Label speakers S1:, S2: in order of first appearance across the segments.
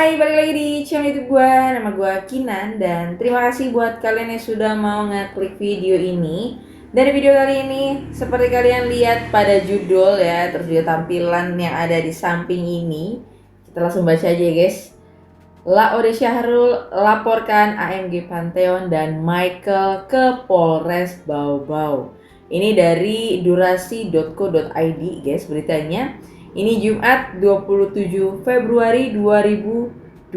S1: Hai, balik lagi di channel YouTube gue. Nama gue Kinan. Dan terima kasih buat kalian yang sudah mau ngeklik video ini. Dari video kali ini, seperti kalian lihat pada judul ya, terus juga tampilan yang ada di samping ini, kita langsung baca aja ya guys. Laode Syahrul laporkan AMG Pantheon dan Michael ke Polres Bau-Bau. Ini dari durasi.co.id guys beritanya. Ini Jumat 27 Februari 2026.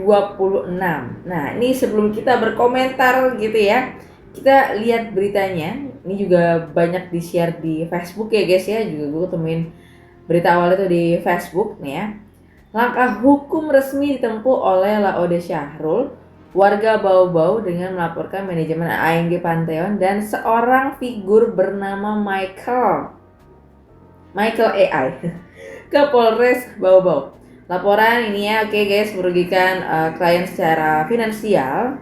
S1: Nah, ini sebelum kita berkomentar gitu ya, kita lihat beritanya. Ini juga banyak di-share di Facebook ya guys ya. Juga gue temuin berita awal itu di Facebook nih ya. Langkah hukum resmi ditempuh oleh Laode Syahrul, warga Bau-Bau dengan melaporkan manajemen AMG Pantheon dan seorang figur bernama Michael AI ke Polres Bau-Bau. Laporan ini ya, oke guys, merugikan klien secara finansial.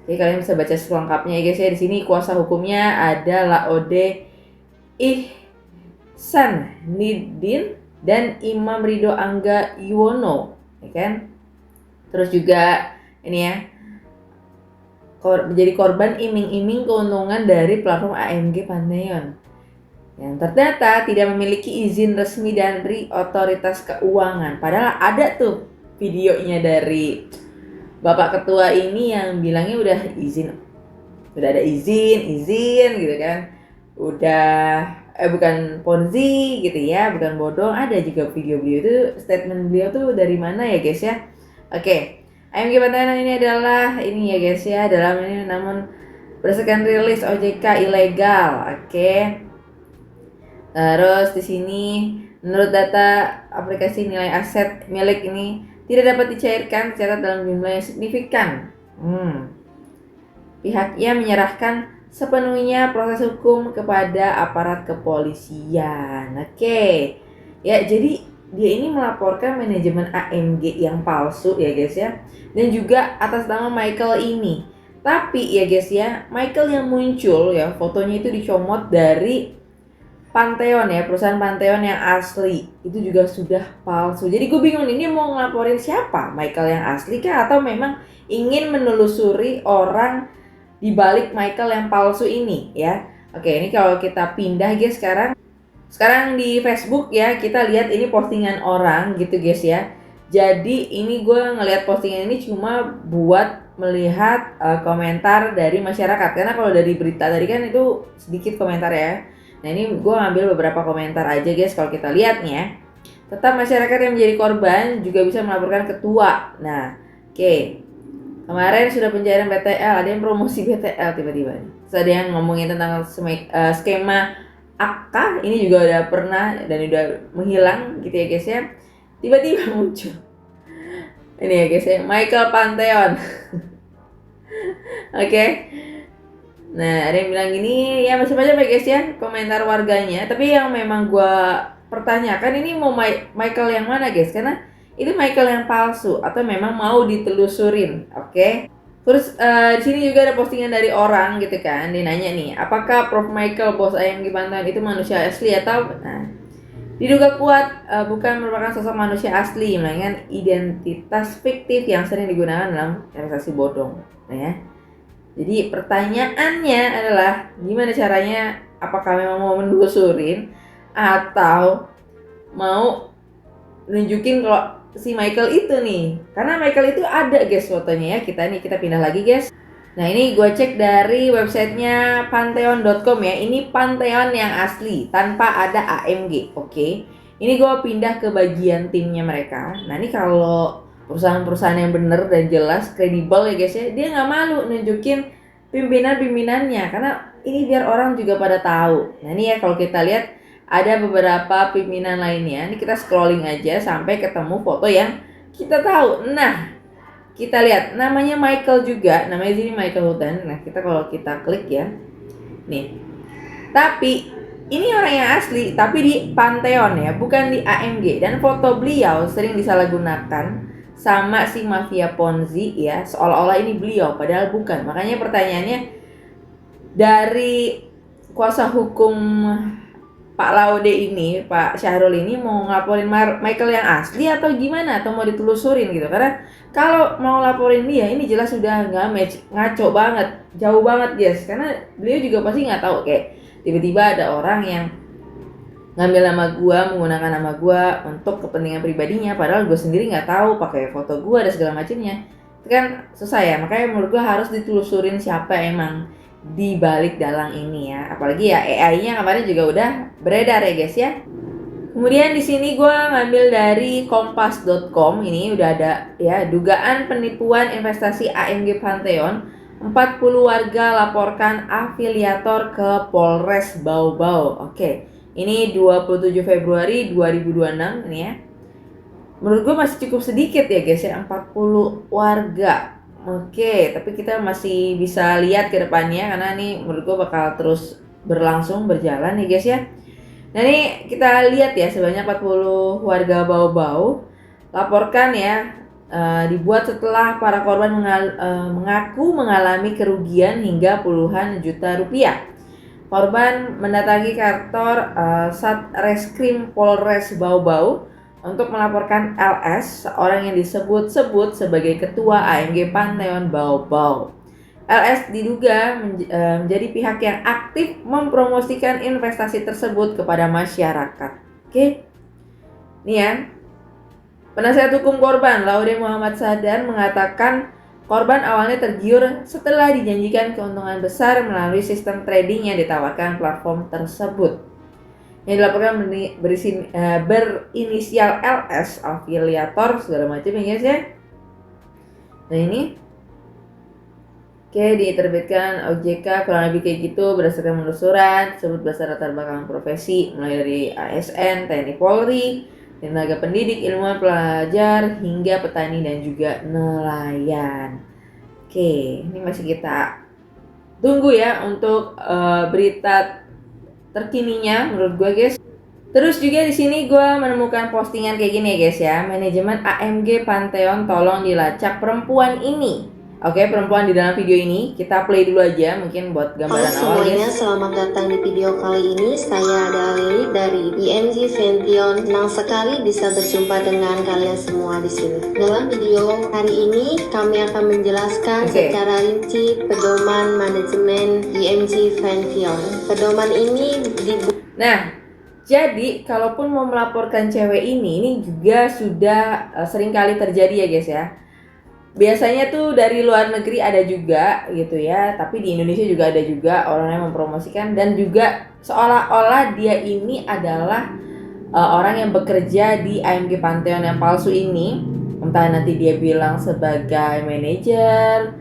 S1: Oke, kalian bisa baca selengkapnya ya guys ya. Di sini kuasa hukumnya ada Laode Ihsan Nidin dan Imam Ridho Angga Yuwono, ya kan? Terus juga ini ya, menjadi korban iming-iming keuntungan dari platform AMG Pantheon yang ternyata tidak memiliki izin resmi dari otoritas keuangan. Padahal ada tuh videonya dari Bapak Ketua ini yang bilangnya udah ada izin gitu kan. Bukan ponzi gitu ya, bukan bodong. Ada juga video beliau itu, statement beliau tuh dari mana ya guys ya. Oke, AMG Pantheon ini adalah ini ya guys ya, dalam ini namun berdasarkan rilis OJK ilegal. Oke. Terus di sini menurut data aplikasi nilai aset milik ini tidak dapat dicairkan secara dalam jumlah yang signifikan. Pihaknya menyerahkan sepenuhnya proses hukum kepada aparat kepolisian. Oke. Ya, jadi dia ini melaporkan manajemen AMG yang palsu ya guys ya. Dan juga atas nama Michael ini. Tapi ya guys ya, Michael yang muncul ya, fotonya itu dicomot dari Pantheon ya, perusahaan Pantheon yang asli itu juga sudah palsu. Jadi gue bingung ini mau ngelaporin siapa, Michael yang asli kah atau memang ingin menelusuri orang di balik Michael yang palsu ini ya. Oke, ini kalau kita pindah guys sekarang di Facebook ya, kita lihat ini postingan orang gitu guys ya. Jadi ini gue ngelihat postingan ini cuma buat melihat komentar dari masyarakat, karena kalau dari berita tadi kan itu sedikit komentar ya. Nah, ini gue ngambil beberapa komentar aja guys. Kalau kita lihat nih ya, tetap masyarakat yang menjadi korban juga bisa melaporkan ketua. Nah, oke. Kemarin sudah pencairan BTL, ada yang promosi BTL tiba-tiba. Terus ada yang ngomongin tentang skema AK, ini juga udah pernah dan udah menghilang gitu ya guys ya. Tiba-tiba muncul. Ini ya guys ya, Michael Pantheon. Oke. Nah, ada yang bilang gini, ya macam-macam ya guys ya komentar warganya. Tapi yang memang gue pertanyakan ini mau Michael yang mana guys? Karena itu Michael yang palsu atau memang mau ditelusurin, oke? Terus di sini juga ada postingan dari orang gitu kan, dia nanya nih, apakah Prof Michael bos AMG Pantheon itu manusia asli atau? Nah, diduga kuat bukan merupakan sosok manusia asli, melainkan identitas fiktif yang sering digunakan dalam transaksi bodong. Nah ya. Jadi pertanyaannya adalah gimana caranya, apakah memang mau menelusurin atau mau nunjukin kalau si Michael itu nih, karena Michael itu ada guys fotonya ya. Kita pindah lagi guys. Nah, ini gue cek dari websitenya pantheon.com ya. Ini Pantheon yang asli tanpa ada AMG. Oke. Ini gue pindah ke bagian timnya mereka. Nah, ini kalau perusahaan-perusahaan yang bener dan jelas, kredibel ya guys ya, dia nggak malu nunjukin pimpinan-pimpinannya, karena ini biar orang juga pada tahu. Nah, ini ya kalau kita lihat ada beberapa pimpinan lainnya. Ini kita scrolling aja sampai ketemu foto yang kita tahu. Nah, kita lihat namanya Michael juga, namanya sini Michael Hutan. Nah, kalau kita klik ya, nih. Tapi ini orang yang asli, tapi di Pantheon ya, bukan di AMG. Dan foto beliau sering disalahgunakan sama si mafia Ponzi ya, seolah-olah ini beliau, padahal bukan. Makanya pertanyaannya dari kuasa hukum Pak Laude ini, Pak Syahrul ini mau ngelaporin Michael yang asli atau gimana, atau mau ditelusurin gitu. Karena kalau mau laporin dia ini jelas sudah nggak match, ngaco banget, jauh banget guys. Karena beliau juga pasti nggak tahu kayak tiba-tiba ada orang yang ngambil nama gua, menggunakan nama gua untuk kepentingan pribadinya, padahal gua sendiri nggak tahu, pakai foto gua dan segala macamnya. Itu kan susah ya, makanya menurut gua harus ditelusurin siapa emang di balik dalang ini ya. Apalagi ya AI-nya kemarin juga udah beredar ya guys ya. Kemudian di sini gua ngambil dari kompas.com, ini udah ada ya, dugaan penipuan investasi AMG Pantheon, 40 warga laporkan afiliator ke Polres Bau-Bau. Oke. Ini 27 Februari 2026 ini ya. Menurut gue masih cukup sedikit ya guys ya, 40 warga. Oke, tapi kita masih bisa lihat ke depannya karena ini menurut gue bakal terus berlangsung, berjalan ya guys ya. Nah ini kita lihat ya, sebanyak 40 warga Bau-Bau laporkan ya, dibuat setelah para korban mengaku mengalami kerugian hingga puluhan juta rupiah. Korban mendatangi kantor Satreskrim Polres Bau-Bau untuk melaporkan LS, seorang yang disebut-sebut sebagai ketua AMG Pantheon Bau-Bau. LS diduga menjadi pihak yang aktif mempromosikan investasi tersebut kepada masyarakat. Oke, nih ya. Penasihat hukum korban Laude Muhammad Sadar mengatakan korban awalnya tergiur setelah dijanjikan keuntungan besar melalui sistem trading yang ditawarkan platform tersebut. Yang dilaporkan berinisial LS, afiliator segala macam ya guys ya. Nah ini, oke, diterbitkan OJK kurang lebih kayak gitu berdasarkan penelusuran tersebut berdasarkan latar belakang profesi mulai dari ASN, TNI Polri, tenaga pendidik, ilmuwan, pelajar, hingga petani dan juga nelayan. Oke, ini masih kita tunggu ya untuk berita terkininya menurut gue guys. Terus juga di sini gue menemukan postingan kayak gini ya guys ya. Manajemen AMG Pantheon tolong dilacak perempuan ini. Oke, perempuan di dalam video ini kita play dulu aja mungkin buat gambaran awal
S2: semuanya, selamat datang di video kali ini. Saya adalah Lili dari IMG Pantheon. Senang sekali bisa berjumpa dengan kalian semua di sini. Dalam video hari ini kami akan menjelaskan secara rinci pedoman manajemen IMG Pantheon. Pedoman ini
S1: jadi kalaupun mau melaporkan cewek ini juga sudah sering kali terjadi ya guys ya. Biasanya tuh dari luar negeri ada juga gitu ya, tapi di Indonesia juga ada juga orang yang mempromosikan dan juga seolah-olah dia ini adalah orang yang bekerja di AMG Pantheon yang palsu ini. Entah nanti dia bilang sebagai manajer,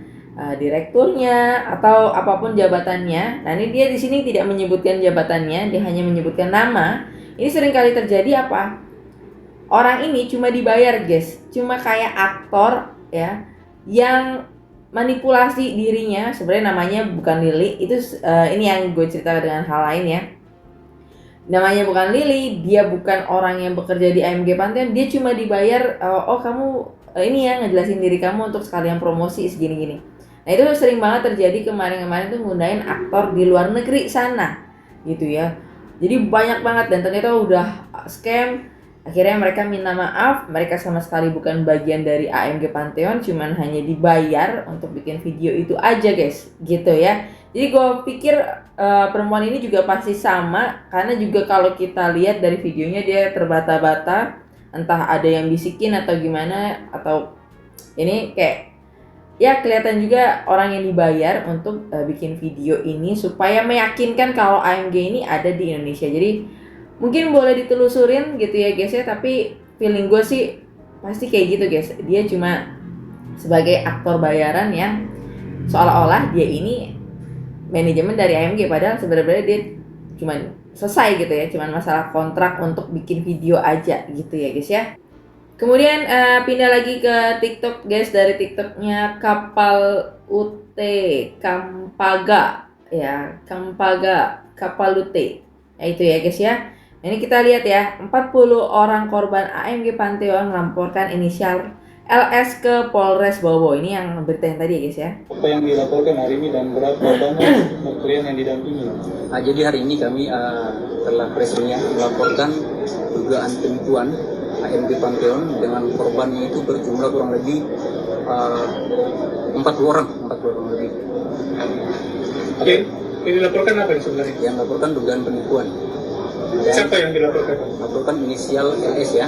S1: direkturnya atau apapun jabatannya. Nah, ini dia di sini tidak menyebutkan jabatannya, dia hanya menyebutkan nama. Ini sering kali terjadi apa? Orang ini cuma dibayar, guys. Cuma kayak aktor ya, yang manipulasi dirinya. Sebenarnya namanya bukan Lili. Itu ini yang gue ceritakan dengan hal lain ya. Namanya bukan Lili, dia bukan orang yang bekerja di AMG Pantheon, dia cuma dibayar, oh kamu ini ya ngejelasin diri kamu untuk sekalian promosi segini-gini. Nah itu sering banget terjadi kemarin-kemarin tuh nggunain aktor di luar negeri sana gitu ya. Jadi banyak banget dan ternyata udah scam. Akhirnya mereka minta maaf, mereka sama sekali bukan bagian dari AMG Pantheon, cuman hanya dibayar untuk bikin video itu aja guys, gitu ya. Jadi gue pikir perempuan ini juga pasti sama, karena juga kalau kita lihat dari videonya dia terbata-bata, entah ada yang bisikin atau gimana, atau ini kayak ya kelihatan juga orang yang dibayar untuk bikin video ini supaya meyakinkan kalau AMG ini ada di Indonesia. Jadi mungkin boleh ditelusurin gitu ya guys ya, tapi feeling gue sih pasti kayak gitu guys. Dia cuma sebagai aktor bayaran yang seolah-olah dia ini manajemen dari AMG, padahal sebenarnya dia cuma selesai gitu ya, cuma masalah kontrak untuk bikin video aja gitu ya guys ya. Kemudian pindah lagi ke TikTok guys, dari TikToknya Kapal UT Kampaga ya, Kapalute ya, itu ya guys ya. Ini kita lihat ya, 40 orang korban AMG Pantheon melaporkan inisial LS ke Polres Bowo. Ini yang berita yang tadi ya guys ya.
S3: Apa yang dilaporkan hari ini dan berapa banyak klien yang didampingi?
S4: Jadi hari ini kami telah presnya melaporkan dugaan penipuan AMG Pantheon dengan korbannya itu berjumlah kurang lebih 40 orang lebih.
S3: Oke, ini dilaporkan apa sebenarnya?
S4: Yang laporkan dugaan penipuan. Dan
S3: Siapa yang dilaporkan?
S4: laporkan inisial LS ya.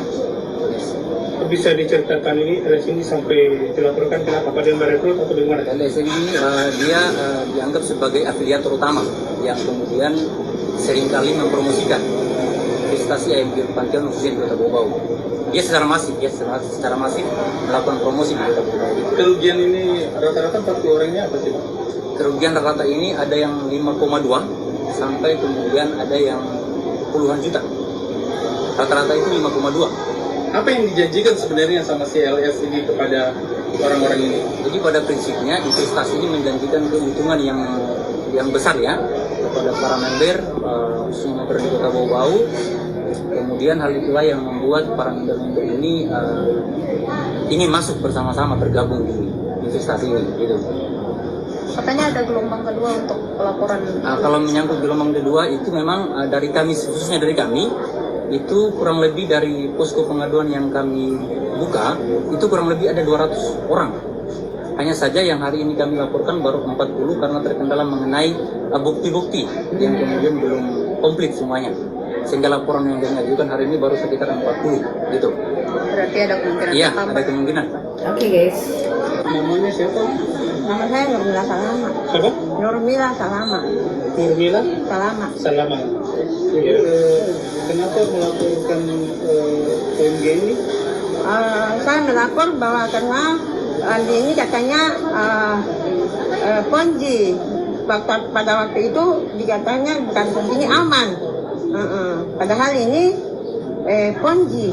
S3: Bisa diceritakan ini dari sini sampai dilaporkan kenapa? Apa dia merekrut atau bagaimana?
S4: LS ini dia dianggap sebagai afiliator utama yang kemudian seringkali mempromosikan investasi AMG Pantheon khususnya di Kota Bau. Dia secara masif melakukan promosi di Kota Bau.
S3: Kerugian ini rata-rata 40 orangnya apa sih?
S4: Kerugian rata ini ada yang 5,2 sampai kemudian ada yang puluhan juta. Rata-rata itu 5,2.
S3: Apa yang dijanjikan sebenarnya sama si LS ini kepada orang-orang ini?
S4: Jadi pada prinsipnya investasi ini menjanjikan keuntungan yang besar ya kepada para member semua di Kota Bau. Kemudian hal itulah yang membuat para member ini ingin masuk bersama-sama bergabung di investasi ini gitu.
S2: Katanya ada gelombang kedua untuk pelaporan.
S4: Kalau menyangkut gelombang kedua itu memang dari kami, khususnya dari kami, itu kurang lebih dari posko pengaduan yang kami buka, itu kurang lebih ada 200 orang. Hanya saja yang hari ini kami laporkan baru 40 karena terkendala mengenai bukti-bukti yang kemudian belum komplit semuanya. Sehingga laporan yang diajukan hari ini baru sekitar 40 gitu.
S2: Berarti ada kemungkinan.
S4: Iya, ada kemungkinan.
S1: Oke guys.
S3: Namanya siapa?
S2: Nama saya Nurmila Salama.
S3: Siapa?
S2: Nurmila Salama.
S3: Nurmila
S2: Salama.
S3: Salama. Ya, kenapa melaporkan PMG ini?
S2: Saya melapor bahwa karena ini katanya Ponzi. Pada waktu itu dikatanya bukan Ponzi, ini aman. Padahal ini Ponzi.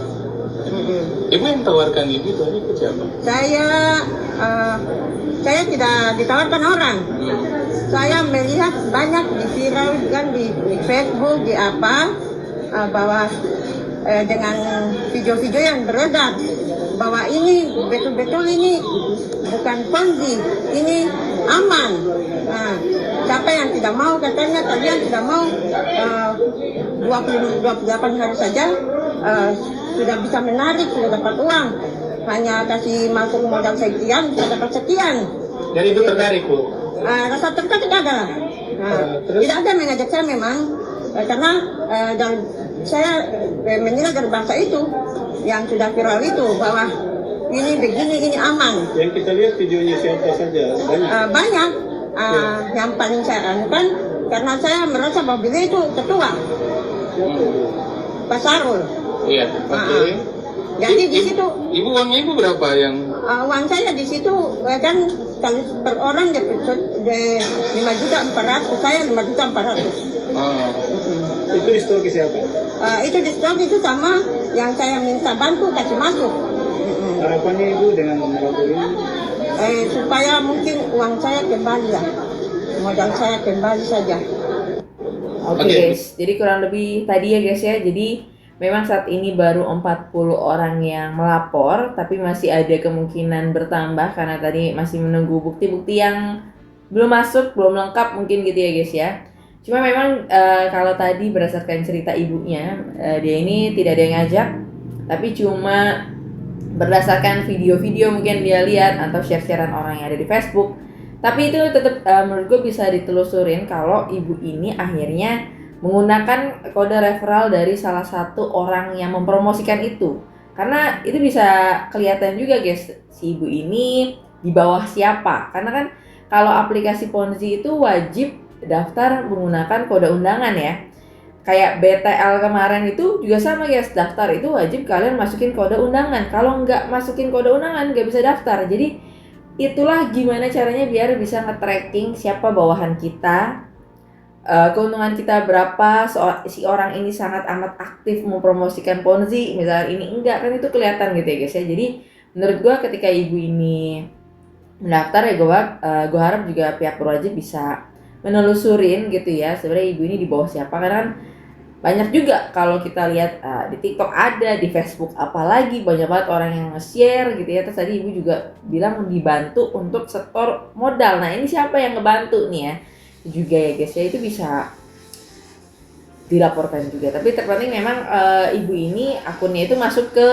S3: Ibu yang tawarkan ibu itu siapa?
S2: Saya tidak ditawarkan orang. Saya melihat banyak di viral kan di Facebook di apa bahwa dengan video-video yang beredar bahwa ini betul-betul ini bukan Ponzi, ini aman. Nah, siapa yang tidak mau katanya kalian tidak mau 28 hari saja sudah bisa menarik, sudah dapat uang. Hanya kasih masuk modal sekian, bisa dapat sekian.
S3: Jadi itu tertarik, Bu?
S2: Rasa tertarik ada. Tidak ada mengajak saya memang, karena dan saya menilai dari bahasa itu yang sudah viral itu bahwa ini begini, ini aman.
S3: Yang kita lihat videonya siapa saja?
S2: Banyak. Yang paling saya anukan karena saya merasa bahwa beliau itu ketua Pak Sarul.
S3: Iya. Oke.
S2: Jadi di situ
S3: Ibu uangnya ibu berapa yang?
S2: uang saya di situ kan kalau per orang dapat 5.400.000, saya 5.400.000.
S3: Itu di store ke siapa?
S2: Itu di stok itu sama yang saya minta bantu kasih masuk.
S3: Harapannya ibu dengan melapor ini?
S2: Supaya mungkin uang saya kembali lah, modal saya kembali saja.
S1: Oke guys, jadi kurang lebih tadi ya guys ya. Jadi memang saat ini baru 40 orang yang melapor, tapi masih ada kemungkinan bertambah karena tadi masih menunggu bukti-bukti yang belum masuk, belum lengkap mungkin gitu ya guys ya. Cuma memang kalau tadi berdasarkan cerita ibunya, dia ini tidak ada yang ngajak, tapi cuma berdasarkan video-video mungkin dia lihat atau share-sharean orang yang ada di Facebook. Tapi itu tetap menurut gue bisa ditelusurin kalau ibu ini akhirnya menggunakan kode referral dari salah satu orang yang mempromosikan itu. Karena itu bisa kelihatan juga guys, si ibu ini di bawah siapa. Karena kan kalau aplikasi Ponzi itu wajib daftar menggunakan kode undangan ya. Kayak BTL kemarin itu juga sama guys, daftar itu wajib kalian masukin kode undangan. Kalau nggak masukin kode undangan nggak bisa daftar. Jadi itulah gimana caranya biar bisa nge-tracking siapa bawahan kita, keuntungan kita berapa, si orang ini sangat amat aktif mempromosikan Ponzi, misalnya ini enggak, kan itu kelihatan gitu ya guys ya. Jadi menurut gue ketika ibu ini mendaftar ya gue harap juga pihak berwajib bisa menelusurin gitu ya sebenarnya ibu ini di bawah siapa, karena kan banyak juga kalau kita lihat di TikTok ada, di Facebook apalagi banyak banget orang yang nge-share gitu ya. Terus tadi ibu juga bilang dibantu untuk setor modal. Nah ini siapa yang ngebantu nih ya? Juga ya guys ya, itu bisa dilaporkan juga. Tapi terpenting memang ibu ini akunnya itu masuk ke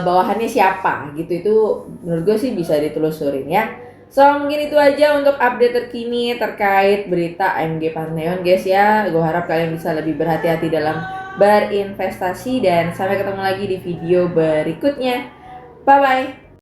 S1: bawahannya siapa gitu. Itu menurut gue sih bisa ditelusurin ya. So mungkin itu aja untuk update terkini terkait berita AMG Pantheon guys ya. Gue harap kalian bisa lebih berhati-hati dalam berinvestasi dan sampai ketemu lagi di video berikutnya. Bye bye.